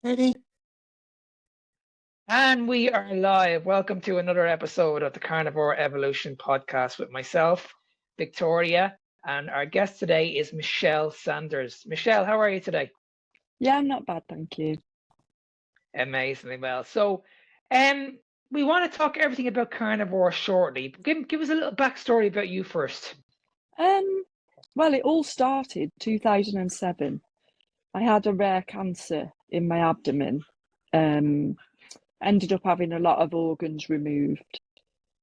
Ready? And we are live. Welcome to another episode of the Carnivore Evolution podcast with myself, Victoria, and our guest today is Michelle Sanders. Michelle, how are you today? Yeah, I'm not bad, thank you. Amazingly well. So, we want to talk everything about carnivore shortly. Give us a little backstory about you first. Well, it all started 2007. I had a rare cancer in my abdomen. Ended up having a lot of organs removed.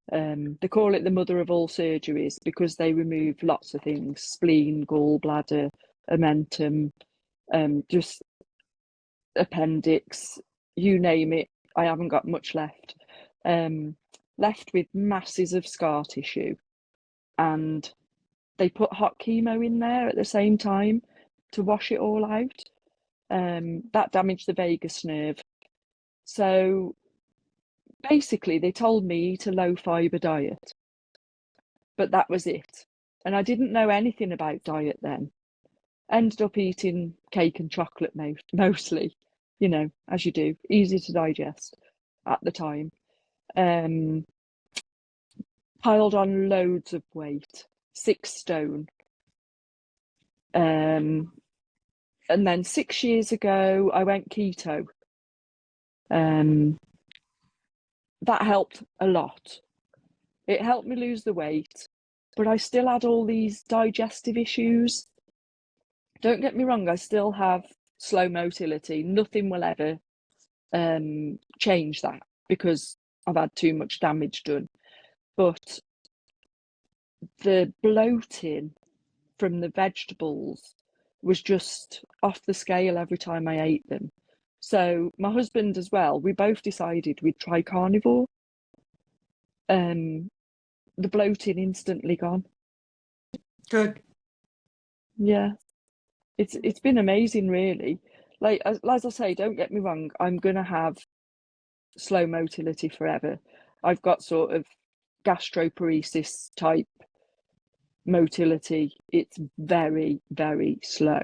They call it the mother of all surgeries because they remove lots of things: spleen, gallbladder, omentum, just appendix, you name it. I haven't got much left. Left with masses of scar tissue, and they put hot chemo in there at the same time to wash it all out. That damaged the vagus nerve. So basically, they told me eat a low fibre diet, but that was it. And I didn't know anything about diet then. Ended up eating cake and chocolate mostly, as you do, easy to digest at the time. Piled on loads of weight, 6 stone. And then 6 years ago, I went keto. That helped a lot. It helped me lose the weight, but I still had all these digestive issues. Don't get me wrong, I still have slow motility. Nothing will ever change that because I've had too much damage done. But the bloating from the vegetables was just off the scale every time I ate them. So my husband as well, we both decided we'd try carnivore. The bloating instantly gone. Good. Yeah, it's been amazing, really. Like as I say, don't get me wrong, I'm gonna have slow motility forever. I've got sort of gastroparesis type motility. It's very, very slow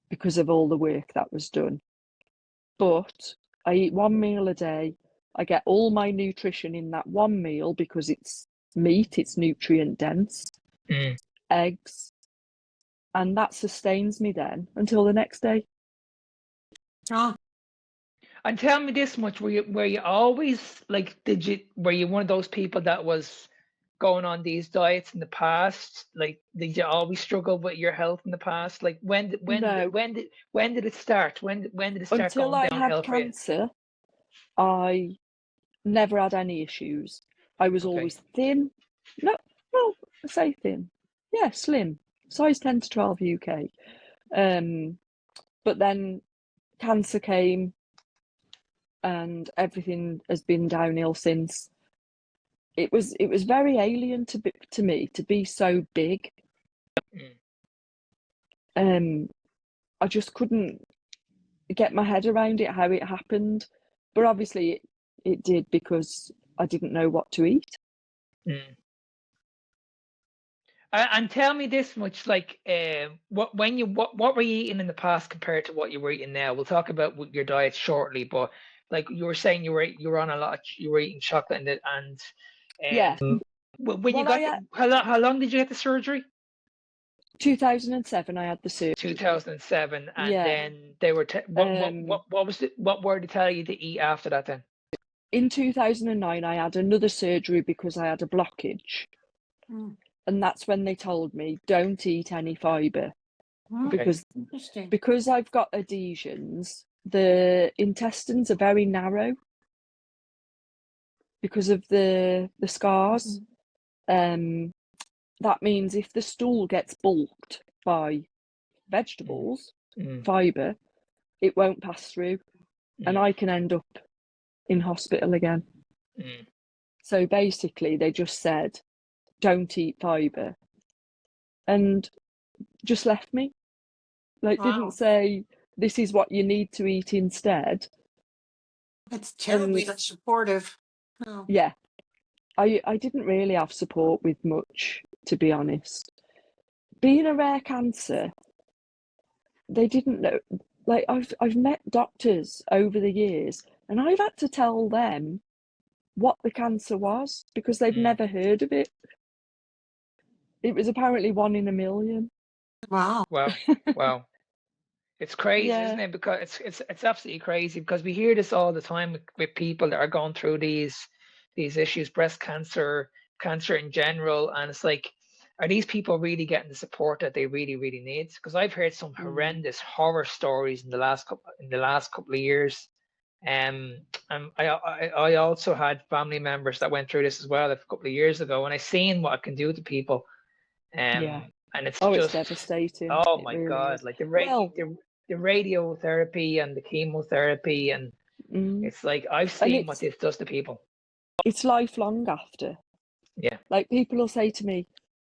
because of all the work that was done. But I eat 1 meal a day. I get all my nutrition in that one meal because it's meat, it's nutrient dense, eggs, and that sustains me then until the next day. Oh, And tell me this much: were you always like? Were you one of those people that was going on these diets in the past? Like, did you always struggle with your health in the past? Like, when did it start? When did it start Until going I downhill had for you? cancer, I never had any issues. I was always thin. No, well, I say thin. Yeah, slim. Size 10 to 12 UK. But then cancer came and everything has been downhill since. It was very alien to me to be so big. I just couldn't get my head around it, how it happened. But obviously it did because I didn't know what to eat. And tell me this much: like, what were you eating in the past compared to what you were eating now? We'll talk about your diet shortly, but like you were saying, you were on a lot. You were eating chocolate and Yeah. When you got how long did you get the surgery? 2007, I had the surgery. 2007, and Yeah. then they were what were they telling you to eat after that then? In 2009, I had another surgery because I had a blockage. And that's when they told me, don't eat any fibre. Because I've got adhesions, the intestines are very narrow because of the scars. That means if the stool gets bulked by vegetables, fibre, it won't pass through, and I can end up in hospital again. So basically, they just said, don't eat fibre, and just left me. Like, didn't say, this is what you need to eat instead. That's terribly supportive. Oh. Yeah. I didn't really have support with much, to be honest. Being a rare cancer, they didn't know. like I've met doctors over the years, and I've had to tell them what the cancer was because they've never heard of it. It was apparently 1 in a million. Wow. Wow. Wow. It's crazy, Yeah. isn't it? Because it's absolutely crazy because we hear this all the time with people that are going through these issues, breast cancer, cancer in general, and it's like, are these people really getting the support that they really, really need? Because I've heard some horrendous horror stories in the last couple of years. And I also had family members that went through this as well a couple of years ago, and I seen what it can do to people. Yeah. And it's Oh, it's just devastating. oh It my really God, is. like the Well, radiotherapy and the chemotherapy, and it's like I've and seen what this does to people. it's lifelong after. Yeah. Like people will say to me,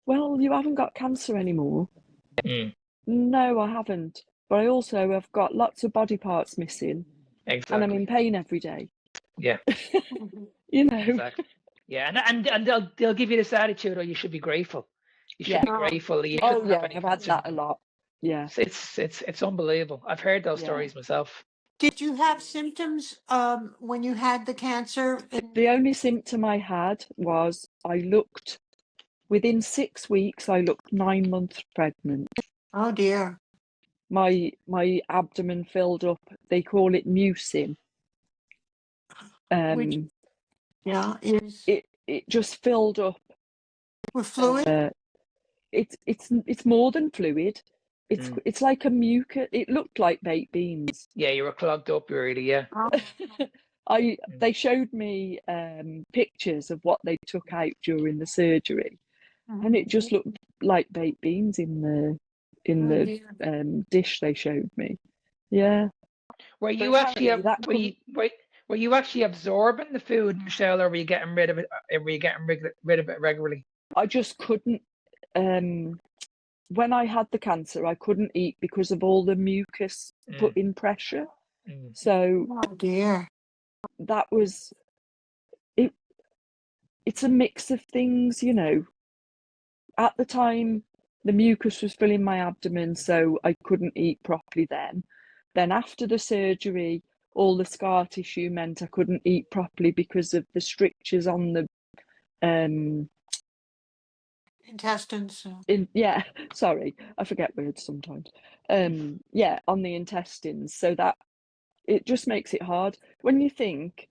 "Well, you haven't got cancer anymore." No, I haven't. But I also have got lots of body parts missing, and I'm in Exactly. pain every day. Yeah. You know. Exactly. Yeah, and they'll give you this attitude, oh, you should be grateful. You should Yeah. be grateful that you Oh shouldn't have yeah, any I've had cancer. that a lot. Yeah. It's unbelievable. I've heard those Yeah. stories myself. Did you have symptoms when you had the cancer? The only symptom I had was within 6 weeks, I looked 9 months pregnant. Oh dear. My abdomen filled up. They call it mucin. Which, yeah, is It just filled up. with fluid. It's more than fluid. It's like a mucus. It looked like baked beans. Yeah, you were clogged up, really. Yeah. They showed me pictures of what they took out during the surgery, and it just looked like baked beans in the dish they showed me. Yeah. Were But you actually apparently that couldn't. were you actually absorbing the food, Michelle, or were you getting rid of it? Were you getting rid of it regularly? I just couldn't. When I had the cancer, I couldn't eat because of all the mucus putting pressure. So Oh dear. that was it. It's a mix of things, you know. At the time, the mucus was filling my abdomen, so I couldn't eat properly then. Then after the surgery, all the scar tissue meant I couldn't eat properly because of the strictures on the Intestines. sorry, I forget words sometimes. On the intestines, so that it just makes it hard. When you think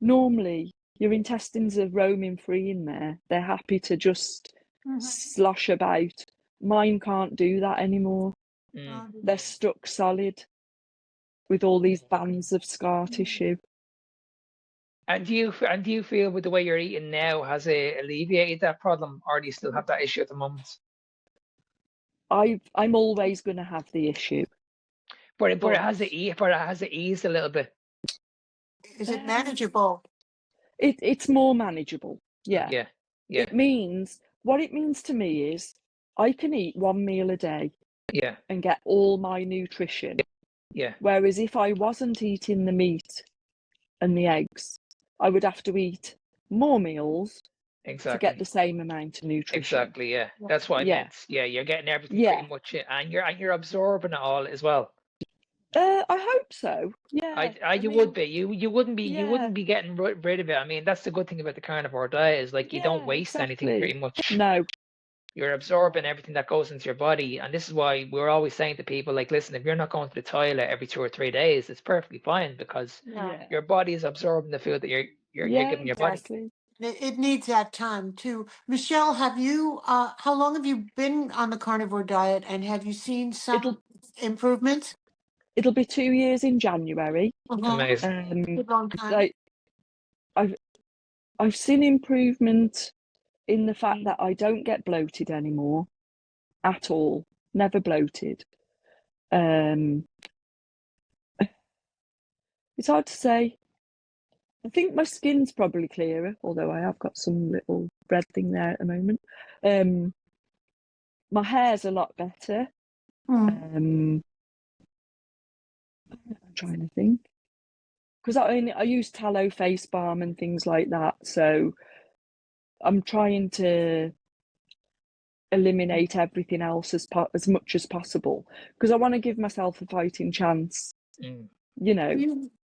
normally your intestines are roaming free in there, they're happy to just slosh about. Mine can't do that anymore. They're stuck solid with all these bands of scar tissue. And do you feel with the way you're eating now has it alleviated that problem, or do you still have that issue at the moment? I'm always going to have the issue, but it has it eased a little bit. Is it manageable? It's more manageable. Yeah. Yeah. It means what it means to me is I can eat 1 meal a day. Yeah. And get all my nutrition. Yeah. Whereas if I wasn't eating the meat and the eggs, I would have to eat more meals to get the same amount of nutrition. Exactly. Yeah. That's what I meant. Yeah, you're getting everything pretty much, and you're absorbing it all as well. I hope so. Yeah. You would be. You wouldn't be getting rid of it. I mean, that's the good thing about the carnivore diet is like you don't waste anything pretty much. No. You're absorbing everything that goes into your body, and this is why we're always saying to people, like, listen, if you're not going to the toilet every 2 or 3 days, it's perfectly fine because your body is absorbing the food that you're giving your body. It needs that time too. Michelle, have you? How long have you been on the carnivore diet, and have you seen some improvements? It'll be 2 years in January. Amazing. Long time. Like I've seen improvement in the fact that I don't get bloated anymore at all. Never bloated. It's hard to say. I think my skin's probably clearer, although I have got some little red thing there at the moment. My hair's a lot better. I'm trying to think. Because I use tallow face balm and things like that, so I'm trying to eliminate everything else as much as possible, because I want to give myself a fighting chance. Mm. You know,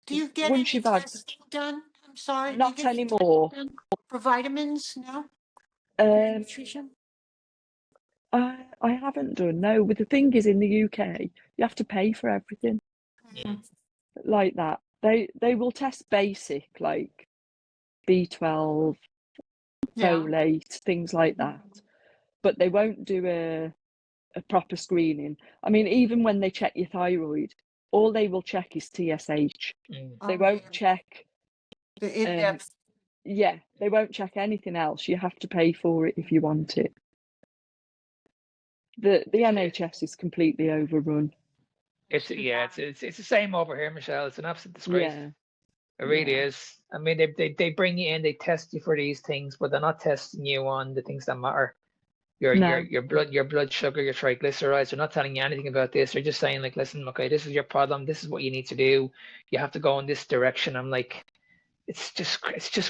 Do you get once any you've had, testing done? I'm sorry. Do you not get any testing anymore. done for vitamins? No. Nutrition. I haven't done, no. But the thing is, in the UK, you have to pay for everything like that. They will test basic, like B12, folate, things like that, but they won't do a proper screening. I mean, even when they check your thyroid, all they will check is TSH. They won't check the in-depth. They won't check anything else. You have to pay for it if you want it. The NHS is completely overrun. It's the same over here, Michelle. It's an absolute disgrace. Yeah. It really is. I mean, they bring you in, they test you for these things, but they're not testing you on the things that matter. Your blood sugar, your triglycerides. They're not telling you anything about this. They're just saying, like, listen, okay, this is your problem. This is what you need to do. You have to go in this direction. I'm like, it's just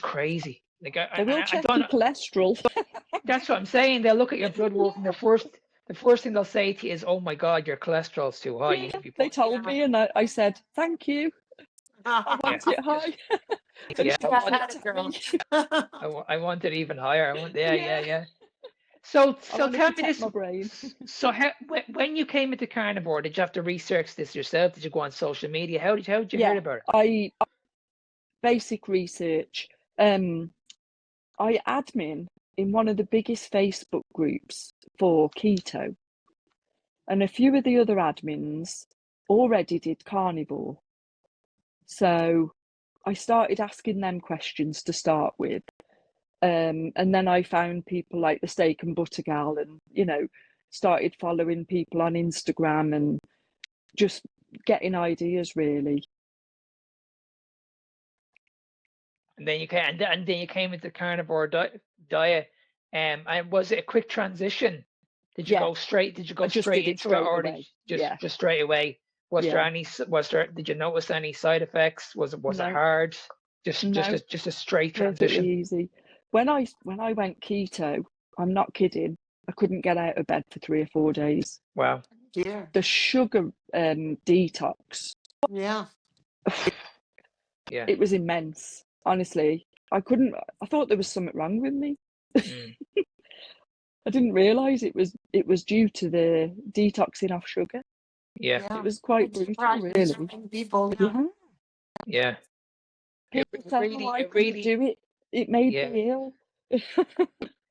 crazy. Like, They will check your cholesterol. That's what I'm saying. They'll look at your blood work, and the first thing they'll say to you is, "Oh my God, your cholesterol's too high." You should be They told me, and I said, "Thank you. I want it high." I want it even higher. Yeah. So tell me this. My brain. So when you came into Carnivore, did you have to research this yourself? Did you go on social media? How did you hear about it? Basic research. I admin in one of the biggest Facebook groups for keto, and a few of the other admins already did carnivore. So I started asking them questions to start with. And then I found people like the steak and butter gal, and started following people on Instagram and just getting ideas, really. And then you came into carnivore diet. And was it a quick transition? Did you go straight? Did you go straight into it, or just straight away? Did you notice any side effects? Was it hard? Just a straight transition. Perfectly easy. When I went keto, I'm not kidding, I couldn't get out of bed for 3 or 4 days. Wow. Yeah. The sugar detox. Yeah. Yeah. It was immense. Honestly, I thought there was something wrong with me. I didn't realise it was due to the detoxing off sugar. Yeah. It was quite brutal, really. People. Yeah. People said, "I couldn't do it. It made me ill."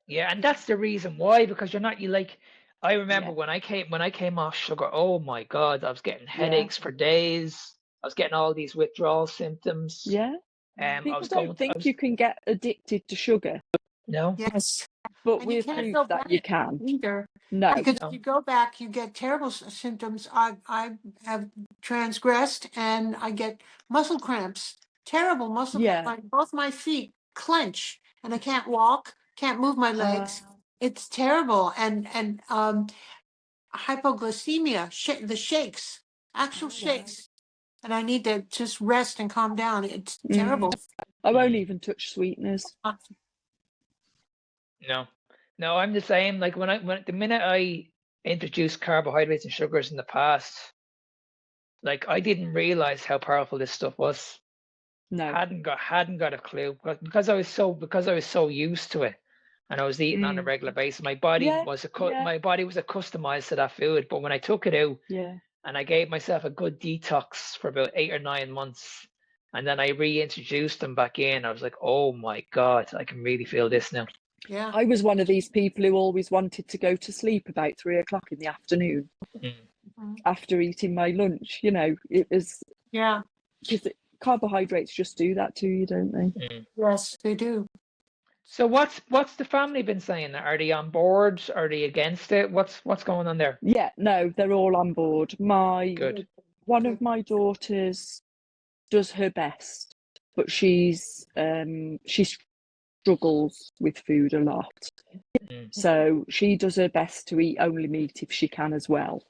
Yeah, and that's the reason why, because I remember when I came off sugar, oh my God, I was getting headaches for days. I was getting all these withdrawal symptoms. Yeah. People don't think you can get addicted to sugar. No. Yes. But we're proof that you can. Either. No. Because if you go back, you get terrible symptoms. I have transgressed and I get muscle cramps. Terrible muscle cramps. Both my feet clench and I can't walk, can't move my legs. It's terrible. And hypoglycemia, the shakes, actual shakes. And I need to just rest and calm down. It's terrible. I won't even touch sweeteners. No, I'm the same. Like when the minute I introduced carbohydrates and sugars in the past, like I didn't realize how powerful this stuff was. No. Hadn't got a clue, because I was so used to it, and I was eating on a regular basis. My body was accustomed to that food. But when I took it out, and I gave myself a good detox for about 8 or 9 months, and then I reintroduced them back in, I was like, oh my God, I can really feel this now. Yeah. I was one of these people who always wanted to go to sleep about 3 o'clock in the afternoon after eating my lunch. It was because carbohydrates just do that to you, don't they? Yes, they do. So what's the family been saying? Are they on board? Are they against it? What's going on there? Yeah, no, they're all on board. One of my daughters does her best, but she struggles with food a lot. So she does her best to eat only meat if she can as well,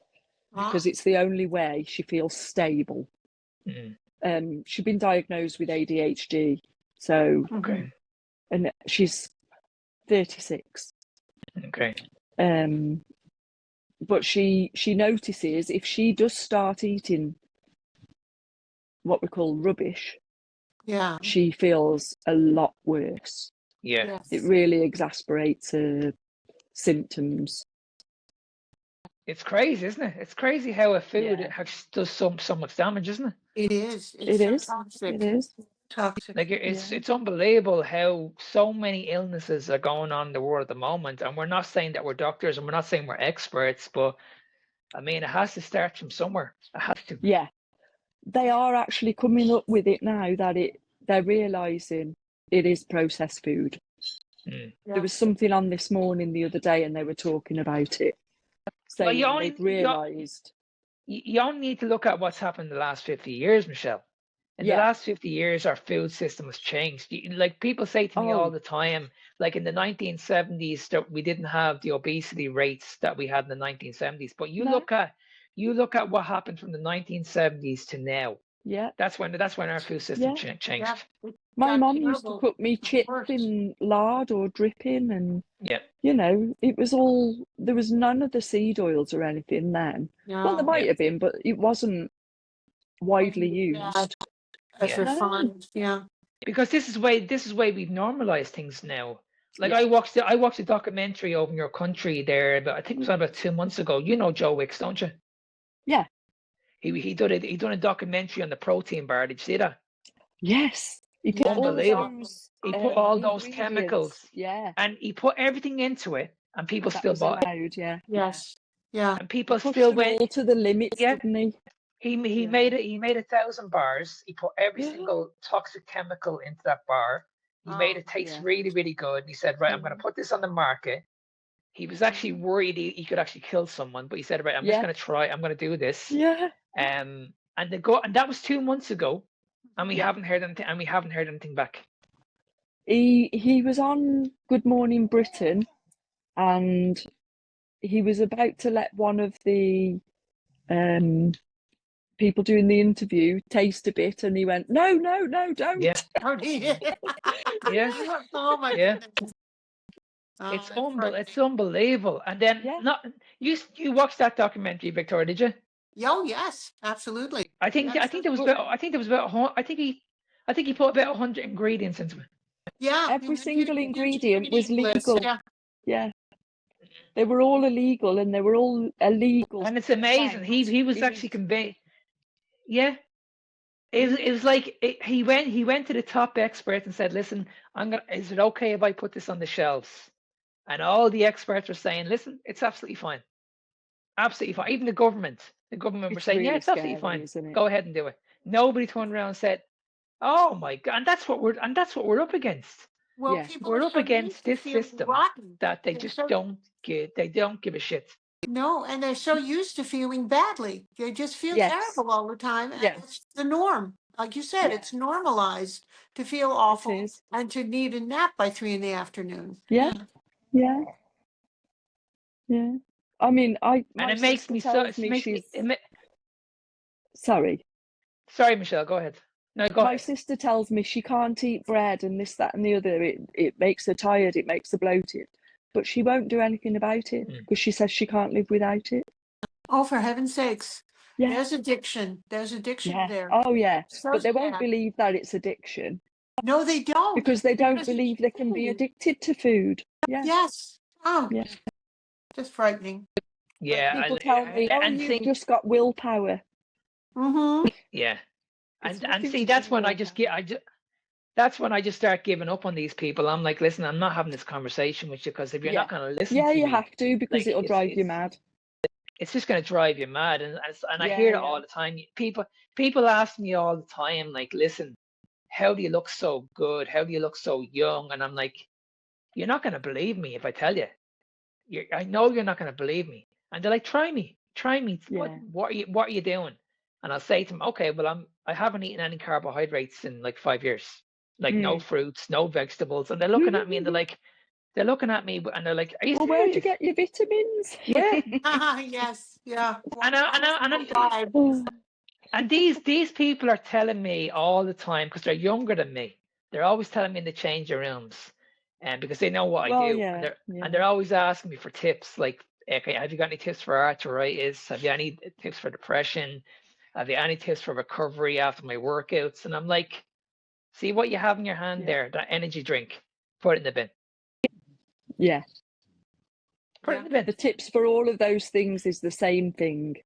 because it's the only way she feels stable. She's been diagnosed with ADHD, so okay, and she's 36. Okay. But she notices if she does start eating what we call rubbish, Yeah. she feels a lot worse. Yeah. Yes. It really exasperates her symptoms. It's crazy, isn't it? It's crazy how a food Yeah. does so much damage, isn't it? It is. It It's is. so toxic. It is. Toxic. Like it's Yeah. it's unbelievable how so many illnesses are going on in the world at the moment, and we're not saying that we're doctors and we're not saying we're experts, but I mean it has to start from somewhere. It has to. Yeah. They are actually coming up with it now that they're realising it is processed food. Mm. There was something on this morning the other day and they were talking about it, saying they've realised. You only need to look at what's happened in the last 50 years, Michelle. In the last 50 years, our food system has changed. Like people say to me all the time, like in the 1970s, that we didn't have the obesity rates that we had in the 1970s. But you look at what happened from the 1970s to now. Yeah. That's when our food system changed. Yeah. My mum used to cook me chips in lard or dripping, and you know, it was all, there was none of the seed oils or anything then. No. Well, there might have been, but it wasn't widely used. As refined, Because this is way we've normalized things now. Like I watched a documentary over in your country there, but I think it was about 2 months ago. You know Joe Wicks, don't you? Yeah. He done a documentary on the protein bar. Did you see that? Yes. He put unbelievable. He put all those chemicals. Yeah. And he put everything into it, and people still bought it. Yes. Yeah. And people he still went all to the limits, didn't he? He made it. He made 1,000 bars. He put every single toxic chemical into that bar. He made it taste really, really good. And he said, "Right, I'm going to put this on the market." He was actually worried he could actually kill someone, but he said, "Right, I'm just going to try. I'm going to do this." Yeah. And that was 2 months ago, and we haven't heard anything. And we haven't heard anything back. He was on Good Morning Britain, and he was about to let one of the people doing the interview taste a bit, and he went, no, don't. Yeah. Don't eat it. Oh my goodness. It's unbelievable. And then you watched that documentary, Victoria, did you? Oh yes, absolutely. I think there was about I think he put about 100 ingredients into it. Yeah. Every single ingredient was legal. Yeah. They were all illegal, and they were all illegal. And it's amazing. He was actually conveyed. Yeah. It was like he went to the top experts and said, "Listen, is it okay if I put this on the shelves?" And all the experts were saying, "Listen, it's absolutely fine. Absolutely fine." Even the government were saying, "Yeah, it's absolutely fine. Go ahead and do it." Nobody turned around and said, "Oh my God!" And that's what we're up against. Well, we're up against this system that they just don't give a shit. No, and they're so used to feeling badly. They just feel terrible all the time. And it's the norm. Like you said, it's normalized to feel awful and to need a nap by 3 p.m. Yeah. I mean, and it makes me so. Sorry, Michelle. Go ahead. No, go ahead. My sister tells me she can't eat bread and this, that, and the other. It makes her tired. It makes her bloated. But she won't do anything about it because she says she can't live without it. Oh, for heaven's sakes. Yeah. There's addiction. There's addiction there. Oh, yeah. So but they won't believe that it's addiction. No, they don't. Because they don't believe they can be addicted to food. Yeah. Yes. Oh, yeah. Just frightening. Yeah. People tell me, you've just got willpower. Mm-hmm. Yeah. And see, that's when I just start giving up on these people. I'm like, listen, I'm not having this conversation with you because if you're not going to listen to me, you have to, because it'll drive you mad. It's just going to drive you mad. And I hear it all the time. People ask me all the time, like, listen, how do you look so good? How do you look so young? And I'm like, you're not going to believe me if I tell you. I know you're not going to believe me. And they're like, try me. Yeah. What are you doing? And I'll say to them, okay, well, I haven't eaten any carbohydrates in like 5 years, like no fruits, no vegetables. And they're looking at me and they're like, are you serious? Where'd you get your vitamins? Yeah. Yes. Yeah. And these people are telling me all the time, because they're younger than me. They're always telling me in the changing rooms, and because they know what I Well, do, yeah, and they're always asking me for tips, like, okay, have you got any tips for arthritis? Have you any tips for depression? Have you any tips for recovery after my workouts? And I'm like, see what you have in your hand yeah, there, that energy drink, put it in the bin. yeah. Put it in the bin. The tips for all of those things is the same thing.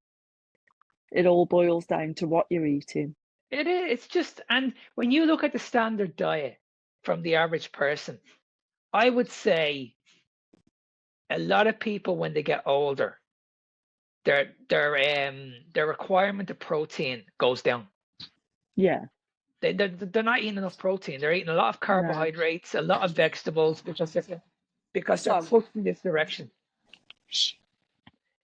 It all boils down to what you're eating. It is. It's just, and when you look at the standard diet from the average person, I would say a lot of people when they get older, their requirement of protein goes down. Yeah. They're not eating enough protein. They're eating a lot of No. carbohydrates, a lot of vegetables because they're pushing this direction.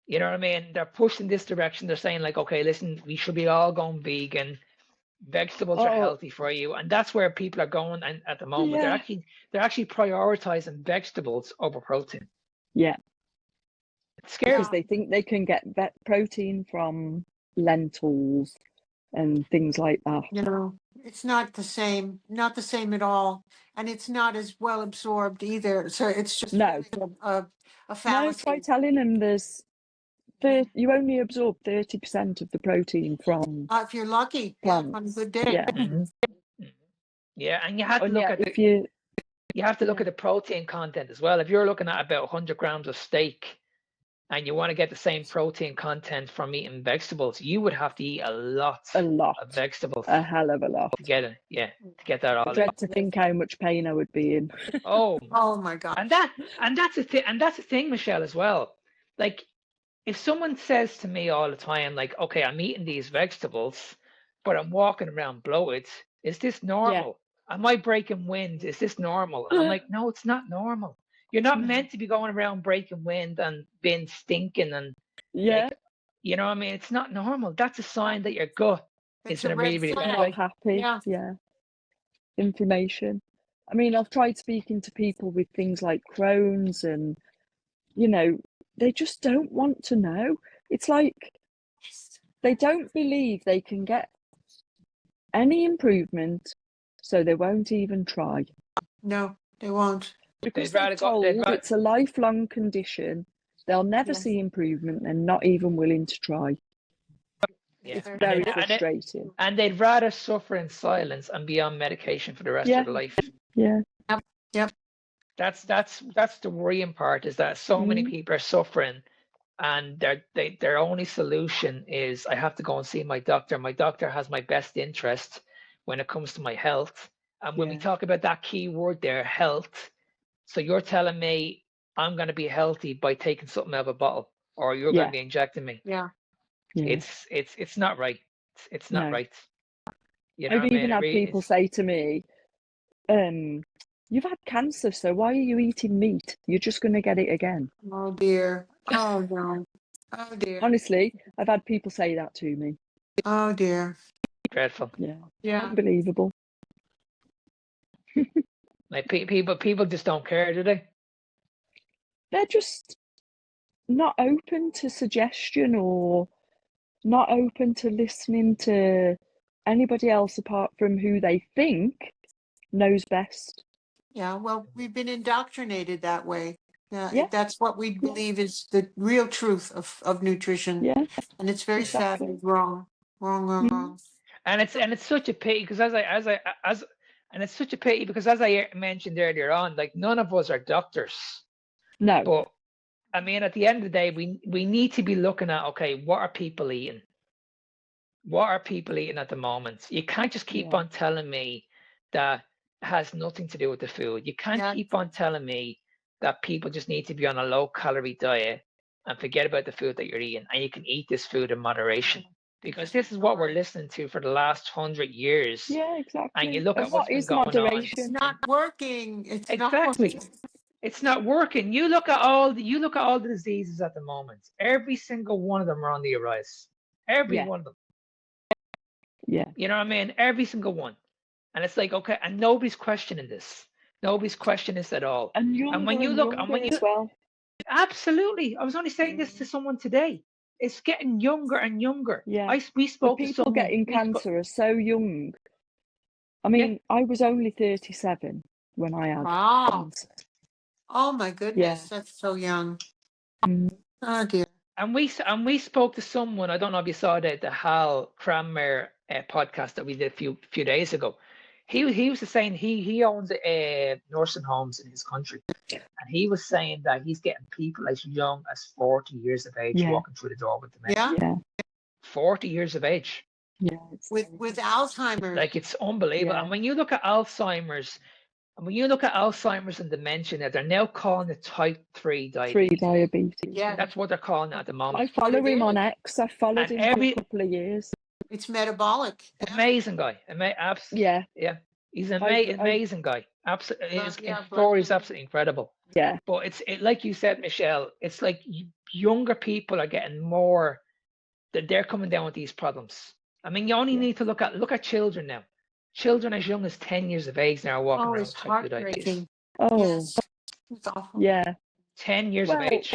You know what I mean? They're pushing this direction. They're saying like, okay, listen, we should be all going vegan. Vegetables are healthy for you, and that's where people are going. And at the moment, they're actually prioritizing vegetables over protein. Yeah. It's scary because they think they can get protein from lentils and things like that. You know, it's not the same at all, and it's not as well absorbed either. So it's just No. really a No, fallacy. try telling them you only absorb 30% of the protein from If you're lucky, plants. on a good day. Yeah. Yeah, and you have to And look yeah, at if you have to look at the protein content as well. If you're looking at about 100 grams of steak and you want to get the same protein content from eating vegetables, you would have to eat a lot of vegetables. A hell of a lot. To get it, to get that all I dread to think how much pain I would be in. Oh my God. And that's the thing, Michelle, as well. Like, if someone says to me all the time, like, okay, I'm eating these vegetables, but I'm walking around bloated, is this normal? Am I breaking wind? Is this normal? And I'm like, no, it's not normal. You're not meant to be going around breaking wind and being stinking and like, you know what I mean? It's not normal. That's a sign that your gut is in a really, really bad way. Not happy. Yeah. Inflammation. I mean, I've tried speaking to people with things like Crohn's and, they just don't want to know. It's like they don't believe they can get any improvement, so they won't even try. No, they won't. Because they're told it's a lifelong condition. They'll never see improvement and not even willing to try. Yeah. It's very frustrating. And they'd rather suffer in silence and be on medication for the rest of their life. Yeah. Yep. That's the worrying part, is that so many people are suffering, and their only solution is, I have to go and see my doctor. My doctor has my best interest when it comes to my health. And when we talk about that key word there, health, so you're telling me I'm going to be healthy by taking something out of a bottle, or you're going to be injecting me. Yeah. It's not right. It's not right. You know I've even had people say to me, you've had cancer, so why are you eating meat? You're just going to get it again. Oh dear. Oh no. Oh dear. Honestly, I've had people say that to me. Oh dear. Dreadful. Yeah. Unbelievable. Like people just don't care, do they? They're just not open to suggestion or not open to listening to anybody else apart from who they think knows best. Yeah, well, we've been indoctrinated that way. That's what we believe is the real truth of nutrition. Yeah. And it's very sadly wrong. Wrong. And it's such a pity, because it's such a pity because, as I mentioned earlier on, like, none of us are doctors. No. But I mean, at the end of the day, we need to be looking at, okay, what are people eating? What are people eating at the moment? You can't just keep on telling me that it has nothing to do with the food. You can't keep on telling me that people just need to be on a low-calorie diet and forget about the food that you're eating, and you can eat this food in moderation. Because this is what we're listening to for the last 100 years. Yeah, exactly. And you look at what's been going on. It's not working. It's exactly. not working. It's not working. You look at all the diseases at the moment. Every single one of them are on the rise. Every one of them. Yeah. You know what I mean? Every single one. And it's like, okay, and nobody's questioning this. Nobody's questioning this at all. And when you look as well. Absolutely. I was only saying this to someone today. It's getting younger and younger. Yeah. We spoke the to people someone, getting cancer are so young. I mean, I was only 37 when I had cancer. Oh my goodness, that's so young. Mm. Oh dear. And we spoke to someone. I don't know if you saw the Hal Cranmer podcast that we did a few days ago. He was saying he owns nursing homes in his country, and he was saying that he's getting people as young as 40 years of age Yeah. walking through the door with dementia. Yeah, Yeah. 40 years of age. Yeah. It's with Alzheimer's. Like, it's unbelievable. Yeah. And when you look at Alzheimer's, and dementia, now, they're now calling it type 3 diabetes. Pre-diabetes. Yeah. That's what they're calling it at the I moment. follow him on is. X. I followed And him for a couple of years. It's metabolic. Yeah. Amazing guy. Yeah. Yeah. He's an I've- amazing guy. Absolutely. His yeah, story is bless him. absolutely incredible. Yeah. But like you said, Michelle, it's like younger people are getting more, that they're coming down with these problems. I mean, you only need to look at children now. Children as young as 10 years of age now are walking Oh, around it's with type 2 diabetes. heartbreaking. Oh, Yes. It's awful. yeah. 10 years of Well, age.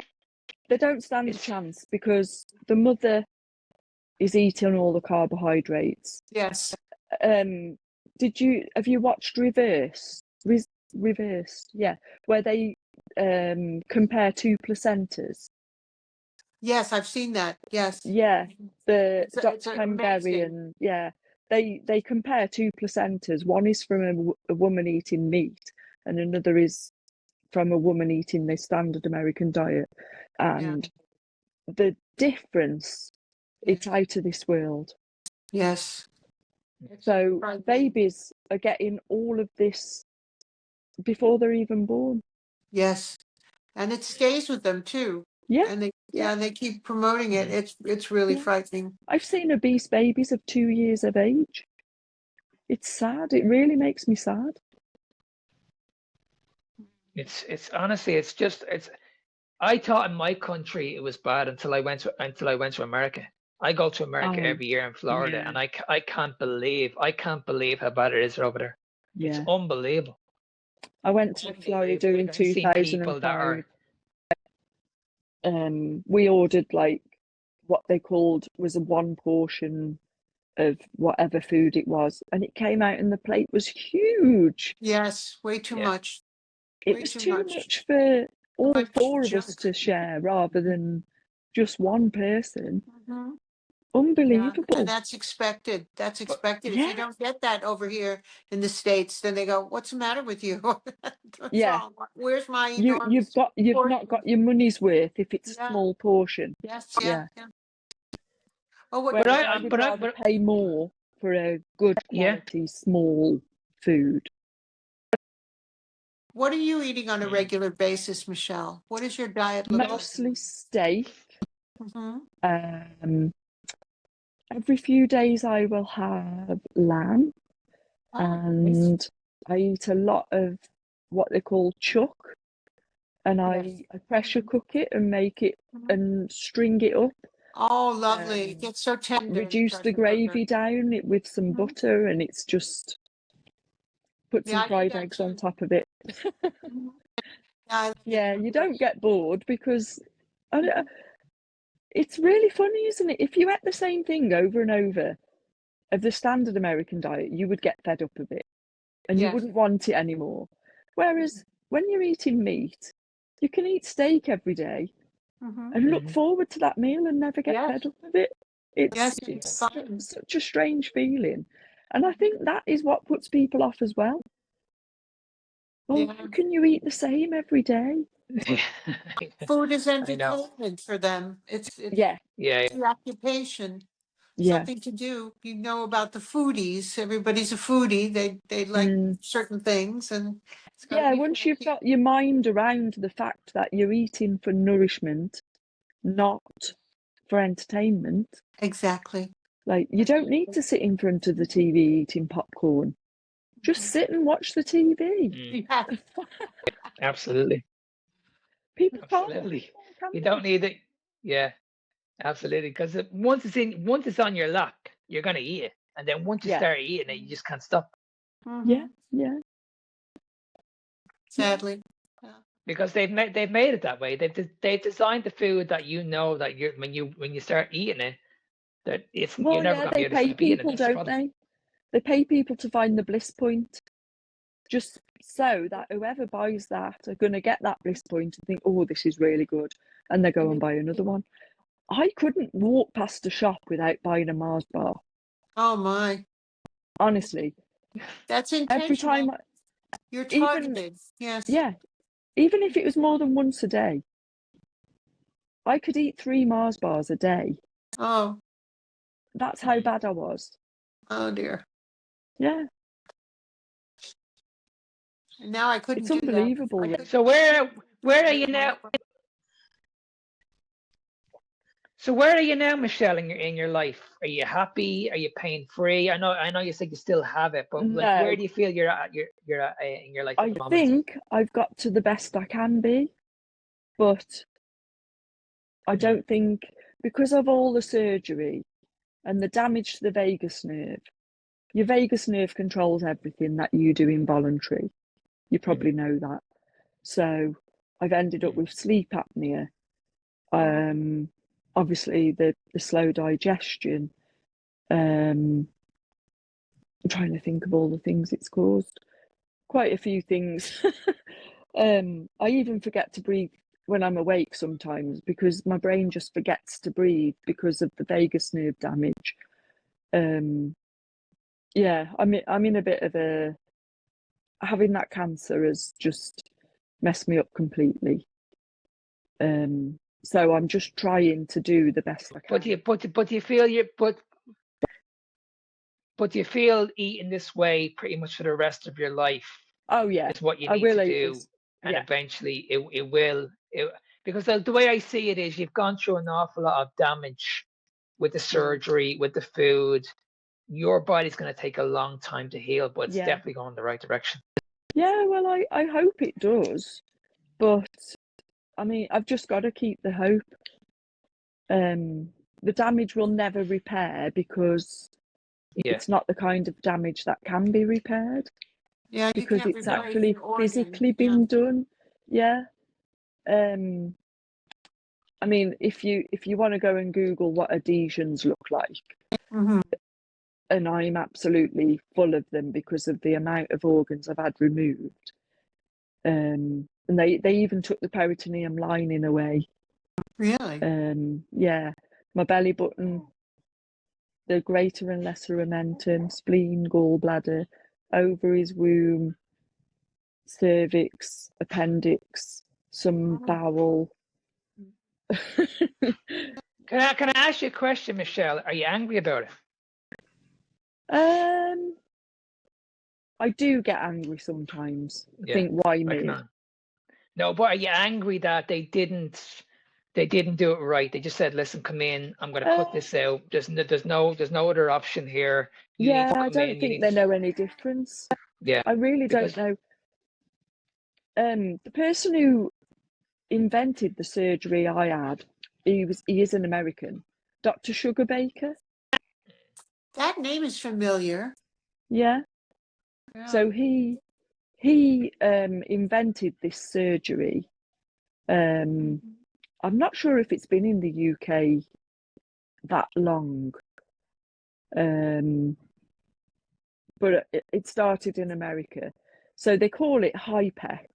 They don't stand a It's- chance because the mother is eating all the carbohydrates. Yes. Have you watched Reverse? Reversed, yeah, where they compare two placentas. Yes, I've seen that. Yes. Yeah, the It's Dr. Camberry amazing. and they compare two placentas. One is from a woman eating meat, and another is from a woman eating the standard American diet, and the difference, it's out of this world. Yes. So frightening. babies are getting all of this before they're even born. Yes. And it stays with them too. Yeah, And they keep promoting it. It's really Yeah. frightening. I've seen obese babies of 2 years of age. It's sad. It really makes me sad. It's honestly, I thought in my country it was bad until I went to America. I go to America Oh, every year in Florida, yeah. and I can't believe how bad it is over there. Yeah. It's unbelievable. I went to Florida in I've seen people that 2005. are We ordered like what they called was a one portion of whatever food it was, and it came out and the plate was huge. Yes. Way too Yeah. much. It Way was too too much. much for all much four of us junk. to share rather than just one person. Mhm. Unbelievable. And that's expected. That's expected. If yeah. you don't get that over here in the States, then they go, "What's the matter with you? What's Yeah. wrong? Where's my You've enormous not portion?" got your money's worth if it's Yeah. a small portion. Yes. Yeah. Yeah. Oh, what? Whereas I- I would but I- rather but- pay more for a good Yeah. quality small food. What are you eating on a Mm. regular basis, Michelle? What is your diet look like? Mostly steak. Mhm. Every few days I will have lamb, Oh, and I eat a lot of what they call chuck, and Yes. I pressure cook it and make it Mhm. and string it up, Oh, lovely. It Um, gets so tender. reduce the pressure cooker. gravy down it with some Mhm. butter, and it's just put Yeah, I some do fried that eggs on too. top of it. Mhm. I Yeah, you don't get bored because it's really funny, isn't it? If you ate the same thing over and over of the standard American diet, you would get fed up of it and you Yes. wouldn't want it anymore. Whereas when you're eating meat, you can eat steak every day Mhm. and look Mhm. forward to that meal and never get Yes. fed up of it. It's Yes, it's it's fun. such a strange feeling. And I think that is what puts people off as well. Well, Yeah. how can you eat the same every day? Food is I know. entertainment for them. It's Yeah, Yeah. the occupation. yeah. Something to do. You know about the foodies. Everybody's a foodie. They like certain things, and it's gotta Yeah, be once you've fancy. got your mind around the fact that you're eating for nourishment, not for entertainment, Exactly. like you don't need to sit in front of the TV eating popcorn. Just sit and watch the TV. Mm, Yeah. absolutely. People Absolutely. can't, You can don't they? need it. Yeah, absolutely. Because once it's on your lap, you're gonna eat it, and then once you Yeah. start eating it, you just can't stop. Mhm. Yeah, yeah. Sadly. Because they've made it that way. They've designed the food that that you're when you start eating it, that Well, you're never yeah, gonna be they able to pay stop eating it. people, That's the don't problem. they? They pay people to find the bliss point. just so that whoever buys that are going to get that bliss point and think, oh, this is really good, and they go and buy another one. I couldn't walk past a shop without buying a Mars bar. Oh my. Honestly. That's Every time intentional. You're targeted. Yes. Yeah. Even if it was more than once a day, I could eat 3 Mars bars a day. Oh. That's how bad I was. Oh dear. Yeah. And now I couldn't It's do unbelievable. that. So where are you now? So where are you now, Michelle, in your life? Are you happy? Are you pain free? I know you said you still have it, but like, where do you feel you're at in your life at the moment? I think I've got to the best I can be, but I don't think, because of all the surgery and the damage to the vagus nerve, your vagus nerve controls everything that you do involuntary. You probably know that. So I've ended up with sleep apnea. Obviously the slow digestion. I'm trying to think of all the things it's caused. Quite a few things. I even forget to breathe when I'm awake sometimes because my brain just forgets to breathe because of the vagus nerve damage. Yeah, I'm in a bit of a, having that cancer has just messed me up completely. So I'm just trying to do the best I can. But do you feel eating this way pretty much for the rest of your life? Oh yeah, is what you I need will to eat do, this. and eventually it will. Because the way I see it is, you've gone through an awful lot of damage with the surgery, with the food. Your body's going to take a long time to heal, but it's definitely going in the right direction. Yeah, well, I hope it does, but I mean, I've just got to keep the hope. The damage will never repair because it's not the kind of damage that can be repaired. Yeah, because it's actually physically been done. Yeah. I mean, if you want to go and Google what adhesions look like, and I'm absolutely full of them because of the amount of organs I've had removed. And they even took the peritoneum lining away. Really? Yeah. My belly button, the greater and lesser omentum, spleen, gallbladder, ovaries, womb, cervix, appendix, some bowel. Can I ask you a question, Michelle? Are you angry about it? I do get angry sometimes. I think, why me? No, but are you angry that they didn't do it right? They just said, "Listen, come in. I'm going to cut this out. There's no other option here." I don't think they know any difference. Yeah, I really don't know. The person who invented the surgery I had, he is an American, Dr. Sugarbaker. That name is familiar. Yeah. So he invented this surgery. I'm not sure if it's been in the UK that long, but it started in America. So they call it HIPEC,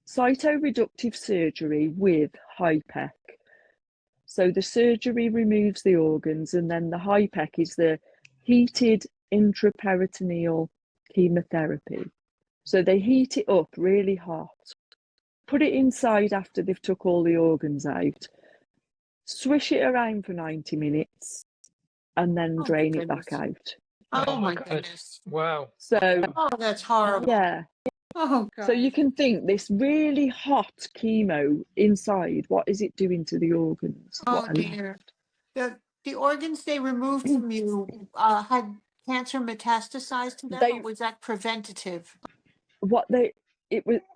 cytoreductive surgery with HIPEC. So the surgery removes the organs, and then the HIPEC is the heated intraperitoneal chemotherapy. So they heat it up really hot, put it inside after they've took all the organs out, swish it around for 90 minutes, and then drain it back out. Oh my goodness. Wow. So, that's horrible. Yeah. Oh God. So you can think this really hot chemo inside, what is it doing to the organs? Oh dear. The organs they removed from you had cancer metastasized to them, or was that preventative?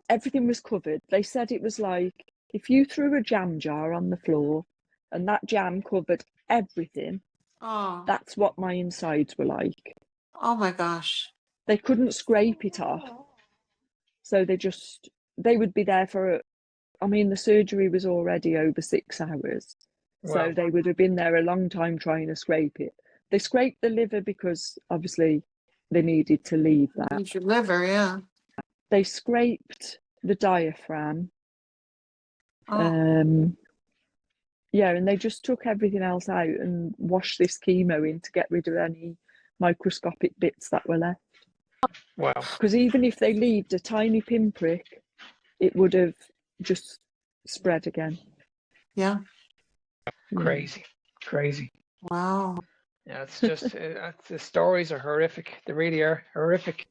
Everything was covered. They said it was like if you threw a jam jar on the floor and that jam covered everything. That's what my insides were like. Oh my gosh. They couldn't scrape it off. So they would be there for, the surgery was already over 6 hours. Wow. So they would have been there a long time trying to scrape it. They scraped the liver because obviously they needed to leave that. Eat your liver, yeah. They scraped the diaphragm. Oh. Yeah, and they just took everything else out and washed this chemo in to get rid of any microscopic bits that were left. Wow. Because even if they left a tiny pinprick, it would have just spread again. Yeah. Crazy. Wow. Yeah, it's just the stories are horrific. They really are horrific.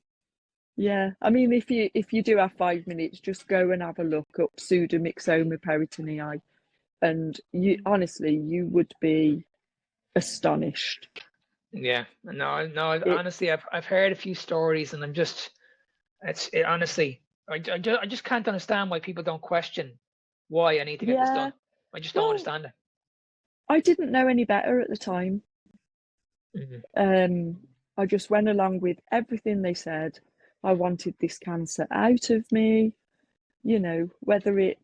Yeah, I mean, if you do have 5 minutes, just go and have a look up Pseudomyxoma Peritonei, and you honestly you would be astonished. Yeah, no. Honestly, I've heard a few stories, and I'm just, honestly, I just can't understand why people don't question why I need to get this done. I just don't understand it. I didn't know any better at the time. I just went along with everything they said. I wanted this cancer out of me, you know, whether it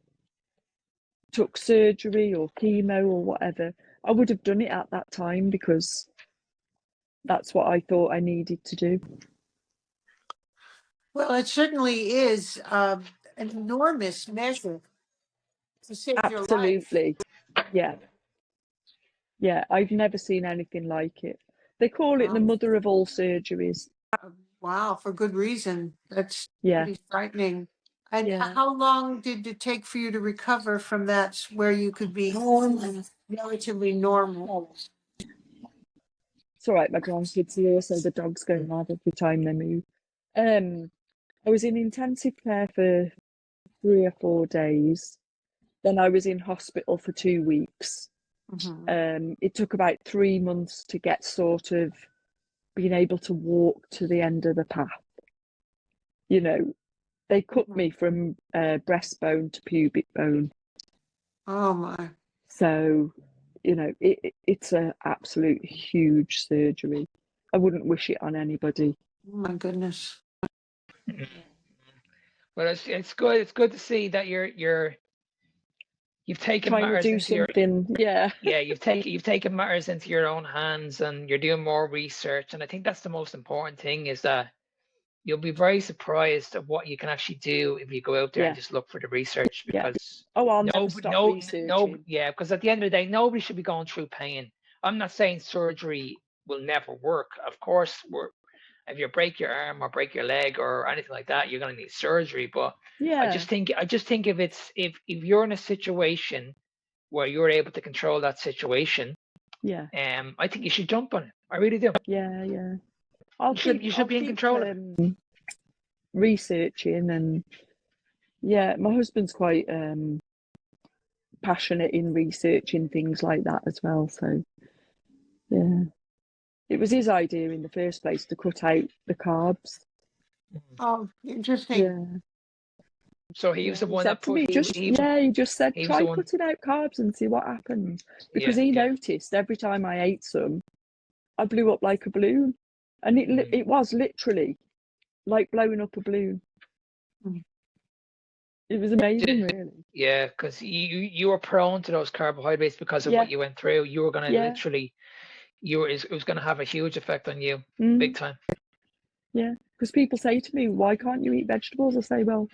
took surgery or chemo or whatever. I would have done it at that time because that's what I thought I needed to do. Well, it certainly is an enormous measure to save your life. Absolutely. Yeah, I've never seen anything like it. They call it the mother of all surgeries. Wow, for good reason. That's Yeah. pretty frightening. And Yeah. how long did it take for you to recover from that, where you could be relatively normal? It's all right, my grandkids are here, so the dogs go mad every time they move. I was in intensive care for 3 or 4 days. Then I was in hospital for 2 weeks. It took about 3 months to get sort of being able to walk to the end of the path. You know, they cut me from breastbone to pubic bone. Oh my. So, you know, it's an absolute huge surgery. I wouldn't wish it on anybody. Oh my goodness. But it's good. It's good to see that you've taken Trying to matters do into your something, yeah. yeah, you've taken matters into your own hands, and you're doing more research. And I think that's the most important thing, is that you'll be very surprised at what you can actually do if you go out there and just look for the research. Because I'll never stop researching. yeah, because at the end of the day, nobody should be going through pain. I'm not saying surgery will never work. Of course, if you break your arm or break your leg or anything like that, you're going to need surgery. But I just think if you're in a situation where you're able to control that situation, I think you should jump on it. I really do. Yeah. You should be in control of it. Researching, and my husband's quite passionate in researching things like that as well. So yeah, it was his idea in the first place to cut out the carbs. Oh, interesting. Yeah. So he was the one that put me. He just said, try cutting out carbs and see what happens. Because he noticed every time I ate some, I blew up like a balloon, and it was literally like blowing up a balloon. It was amazing, really. Yeah, because you were prone to those carbohydrates because of what you went through. You were going to literally, it was going to have a huge effect on you, big time. Yeah, because people say to me, why can't you eat vegetables? I say, well,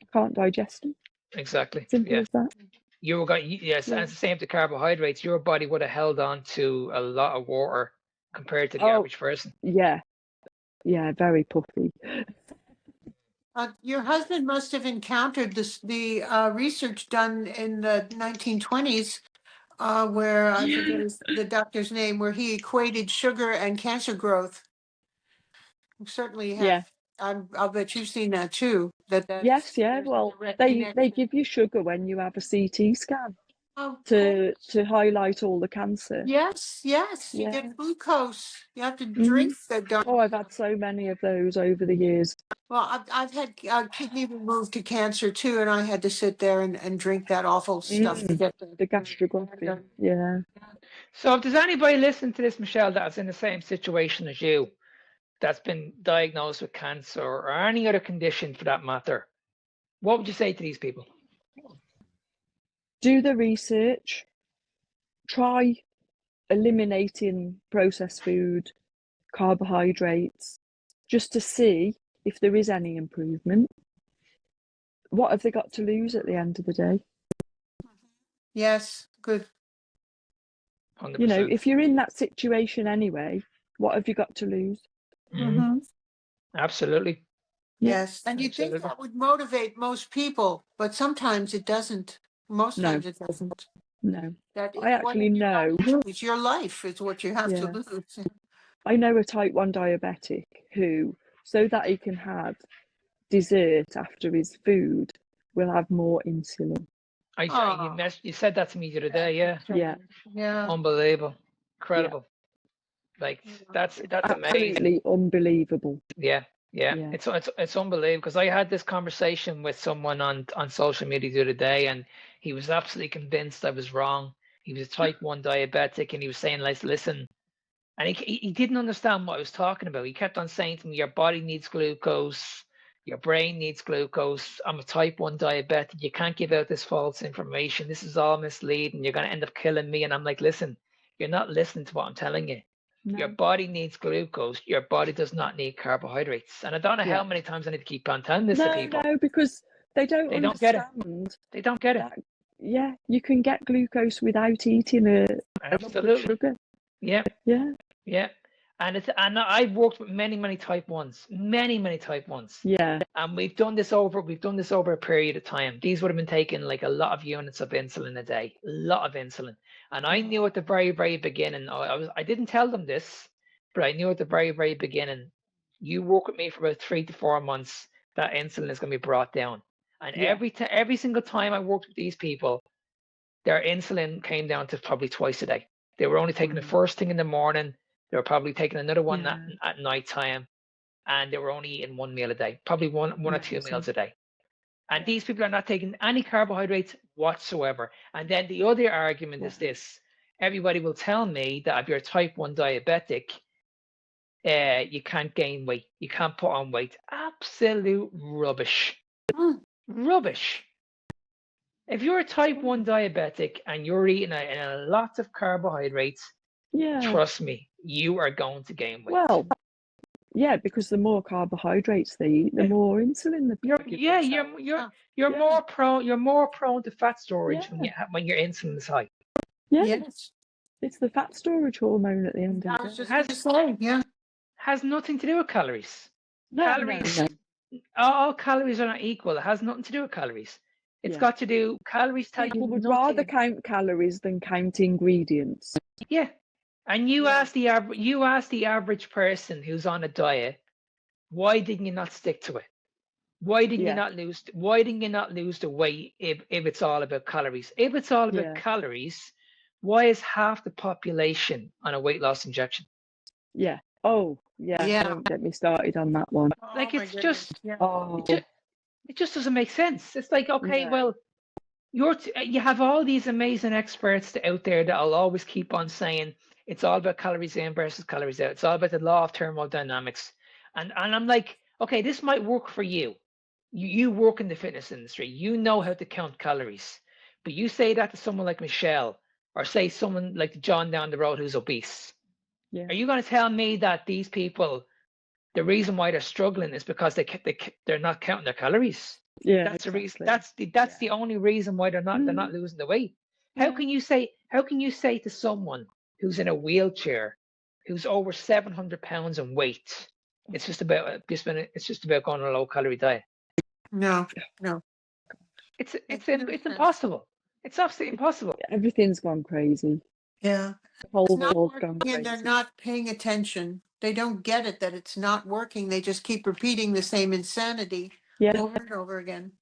I can't digest them. Exactly. Simple as that. You were going, and it's the same to carbohydrates. Your body would have held on to a lot of water compared to the average person. Yeah, very puffy. Your husband must have encountered the research done in the 1920s, where I forget the doctor's name, where he equated sugar and cancer growth. You certainly have. I'll bet you've seen that too. Yes. Well, they give you sugar when you have a CT scan to highlight all the cancer. Yes. You get glucose. You have to drink that. I've had so many of those over the years. Well, I've had kidney removed to cancer too, and I had to sit there and drink that awful stuff to get the gastrography. Yeah. So if there's anybody listening to this, Michelle, that's in the same situation as you, that's been diagnosed with cancer or any other condition for that matter, what would you say to these people? Do the research. Try eliminating processed food, carbohydrates. just to see if there is any improvement. What have they got to lose at the end of the day? Yes, good. 100%. You know, if you're in that situation anyway, what have you got to lose? Mm-hmm. Absolutely. Yes, and you Absolutely. think that would motivate most people, but sometimes it doesn't. Most No. times it doesn't. No. That I actually know. It's your life is what you have to Yeah. lose. I know a type 1 diabetic who, so that he can have dessert after his food, will have more insulin. You said that to me the other day, yeah. Yeah. Yeah. Unbelievable. Incredible. Like that's amazing. Absolutely unbelievable. Yeah. Yeah. It's unbelievable because I had this conversation with someone on social media the other day, and he was absolutely convinced I was wrong. He was a type 1 diabetic, and he was saying, like, listen, and he didn't understand what I was talking about. He kept on saying to me, your body needs glucose, your brain needs glucose. I'm a type 1 diabetic. You can't give out this false information. This is all misleading. You're going to end up killing me. And I'm like, listen, you're not listening to what I'm telling you. No. Your body needs glucose. Your body does not need carbohydrates. And I don't know how many times I need to keep on telling this to people. No, because they don't get it. understand. They don't get it. Yeah, you can get glucose without eating a lump of sugar. Yeah. Yeah. Yeah. And I've worked with many type 1s. Many type 1s. Yeah. And we've done this over a period of time. These would have been taking like a lot of units of insulin a day. A lot of insulin. And I knew at the very beginning, I didn't tell them this, but I knew at the very beginning, you work with me for about 3 to 4 months, that insulin is going to be brought down. And every single time I worked with these people, their insulin came down to probably twice a day. They were only taking the first thing in the morning. They were probably taking another one at night time, and they were only eating one meal a day, probably one or two meals a day. And these people are not taking any carbohydrates whatsoever. And then the other argument is this: everybody will tell me that if you're a type 1 diabetic, you can't gain weight, you can't put on weight. Absolute rubbish. Rubbish. If you're a type 1 diabetic and you're eating a lot of carbohydrates, trust me, you are going to gain weight. Well, yeah, because the more carbohydrates they eat, the more insulin they you're more prone to fat storage when your insulin is high. Yeah. Yes. It's the fat storage hormone at the end of I the was day. just going to say, yeah. Has nothing to do with calories. No. All calories are not equal. It has nothing to do with calories. It's got to do, calories tell People you would nothing. rather count calories than count ingredients. Yeah. And you ask the average person who's on a diet, why didn't you not stick to it? Why didn't you not lose the weight if it's all about calories? If it's all about calories, why is half the population on a weight loss injection? Yeah. Oh, yeah. Don't get me started on that one. Like it's just it just doesn't make sense. It's like, okay, well, you have all these amazing experts out there that'll always keep on saying it's all about calories in versus calories out. It's all about the law of thermodynamics. And I'm like, okay, this might work for you. You work in the fitness industry. You know how to count calories. But you say that to someone like Michelle, or say someone like John down the road who's obese. Yeah. Are you going to tell me that these people, the reason why they're struggling is because they're not counting their calories? Yeah, that's the reason. That's the only reason why they're not losing the weight. How can you say to someone who's in a wheelchair, who's over 700 pounds in weight, it's just about going on a low calorie diet? No. It's impossible. It's absolutely impossible. Everything's gone crazy. Yeah. It's not working and they're not paying attention. They don't get it that it's not working. They just keep repeating the same insanity over and over again.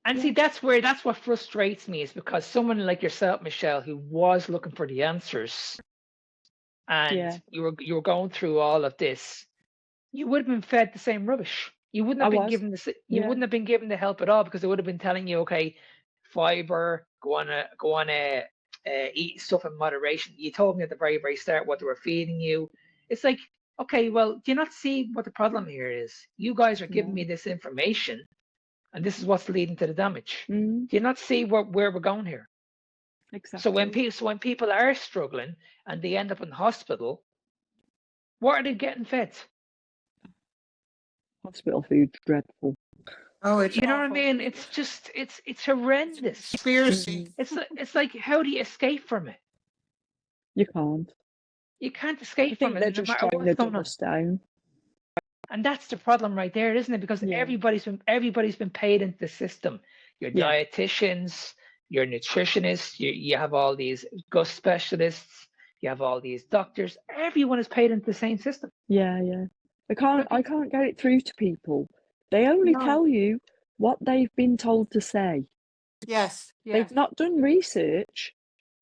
And see, that's what frustrates me, is because someone like yourself, Michelle, who was looking for the answers, and you were going through all of this, you would have been fed the same rubbish. You wouldn't have been given this. You wouldn't have been given the help at all, because they would have been telling you, okay, fibre, go on eat stuff in moderation. You told me at the very start what they were feeding you. It's like, okay, well, do you not see what the problem here is? You guys are giving me this information, and this is what's leading to the damage. Do you not see where we're going here? Exactly. So when people are struggling and they end up in hospital, what are they getting fed? Hospital food's dreadful. Oh, it's You know what I awful. mean? It's just it's horrendous. Conspiracy. It's like, how do you escape from it? You can't. You can't I escape from think it, they're no just matter trying what's to going dumb on. us down. And that's the problem right there, isn't it? Because Yeah. everybody's been paid into the system. Your Yeah. dietitians, your nutritionists, you have all these gut specialists, you have all these doctors. Everyone is paid into the same system. Yeah, yeah. I can't get it through to people. They only No. tell you what they've been told to say. Yes. Yes. They've not done research.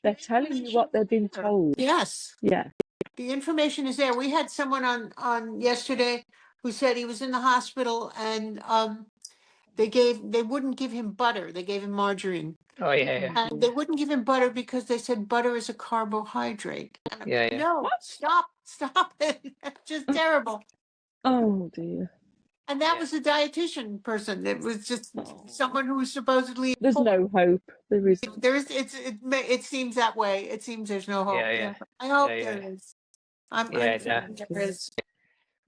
They're telling you what they've been told. Yes. Yeah. The information is there. We had someone on yesterday who said he was in the hospital and they wouldn't give him butter. They gave him margarine. Oh yeah. And they wouldn't give him butter because they said butter is a carbohydrate. And I'm, Yeah. No, What? stop it. That's just terrible. Oh dear. And that Yeah. was a dietitian person. It was just someone who was supposedly There's no hope. There is. there is it seems that way. It seems there's no hope. Yeah. I hope Yeah. there is. I'm Yeah, certain there is.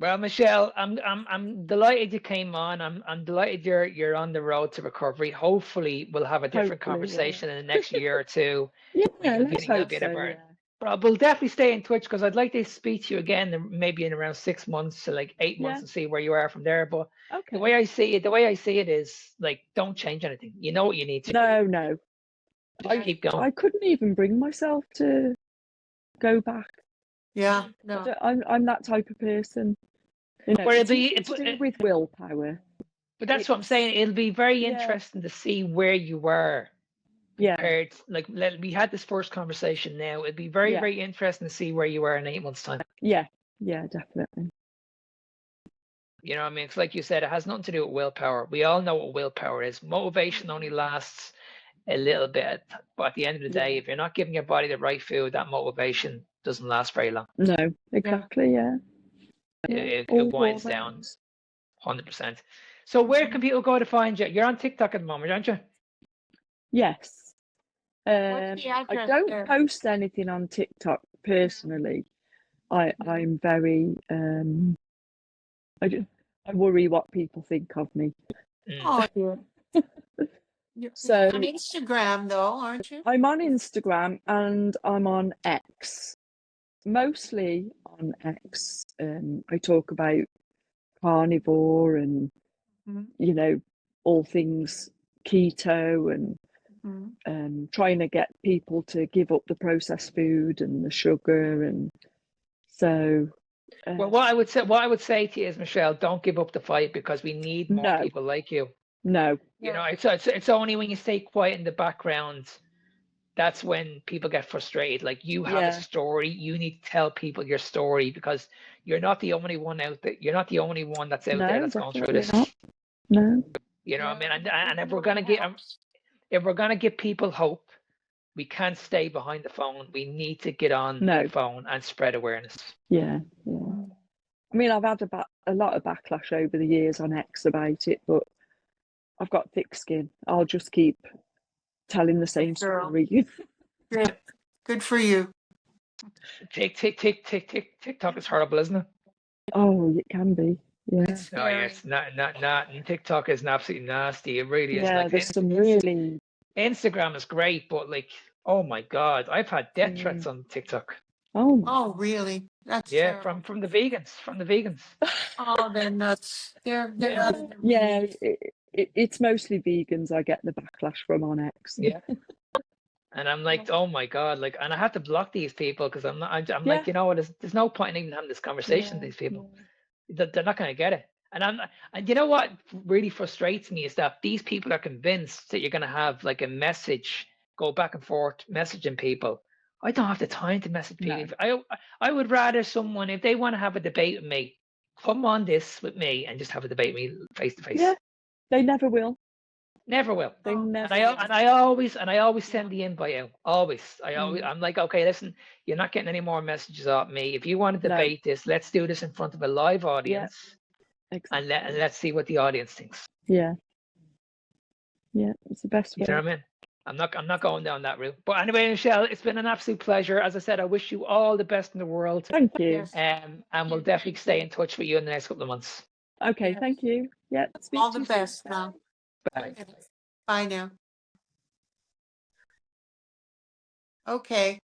Well, Michelle, I'm delighted you came on. I'm delighted you're on the road to recovery. Hopefully, we'll have a different Hopefully, conversation in the next year or two. Yeah, You'll let's be a hope bit so. of a- Yeah. But we'll definitely stay in touch because I'd like to speak to you again, maybe in around 6 months to like 8 months, Yeah. and see where you are from there. But Okay. the way I see it is like, don't change anything. You know what you need to do. No. Just keep going. I couldn't even bring myself to go back. Yeah. No. I'm that type of person. You know, Well, it's easy to do with willpower. But that's what I'm saying. It'll be very Yeah. interesting to see where you were Yeah. compared. Like we had this first conversation now. It'd be very, Yeah. very interesting to see where you were in 8 months' time. Yeah, definitely. You know what I mean? It's like you said, it has nothing to do with willpower. We all know what willpower is. Motivation only lasts a little bit, but at the end of the day, if you're not giving your body the right food, that motivation doesn't last very long. No, exactly. Yeah. It All winds down hormones. 100%. So where can people go to find you? You're on TikTok at the moment, aren't you? Yes. What's the I address don't there? post anything on TikTok personally. I'm very I worry what people think of me. Oh dear. You're So on Instagram though, aren't you? I'm on Instagram and I'm on X. Mostly on X. I talk about carnivore and Mhm. all things keto and Mhm. trying to get people to give up the processed food and the sugar, and so Well, what I would say to you is, Michelle, don't give up the fight because we need more No. people like you. no, You know, it's only when you stay quiet in the background that's when people get frustrated. Like, you have Yeah. a story, you need to tell people your story because you're not the only one out there. You're not the only one that's out there no, that's going through definitely this. not. No, You know what I mean? And if we're gonna give people hope, we can't stay behind the phone. We need to get on No. the phone and spread awareness. yeah. I mean, I've had a lot of backlash over the years on X about it, but I've got thick skin. I'll just keep telling the same Girl. story. Good for you. TikTok is horrible, isn't it? Oh, it can be. Yeah. It's Oh yeah, very- it's not. And TikTok is absolutely nasty. It really is. Yeah, Like, there's some really. Instagram is great, but like, oh my God, I've had death threats on TikTok. Oh, my. Oh really? That's Yeah, terrible. from the vegans. Oh, they're nuts. They're Yeah. nuts. Yeah, it's mostly vegans I get the backlash from on X. Yeah. And I'm like, oh my God, like, and I have to block these people because I'm like, you know what? There's no point in even having this conversation with these people. They're not going to get it. And you know what really frustrates me is that these people are convinced that you're going to have like a message, go back and forth messaging people. I don't have the time to message people. I would rather someone, if they want to have a debate with me, come on this with me and just have a debate with me face to face. Yeah, they never will. Never will. They never. And I always send the invite out. Always. I'm like, okay, listen, you're not getting any more messages off me. If you want to debate this, let's do this in front of a live audience. Exactly. And let's see what the audience thinks. Yeah, it's the best way. You know what I mean? I'm not going down that route. But anyway, Michelle, it's been an absolute pleasure. As I said, I wish you all the best in the world. Thank you. Yes. And we'll definitely stay in touch with you in the next couple of months. Okay, thank you. Yeah, speak All to the you soon. best now. Bye. Bye now. Okay.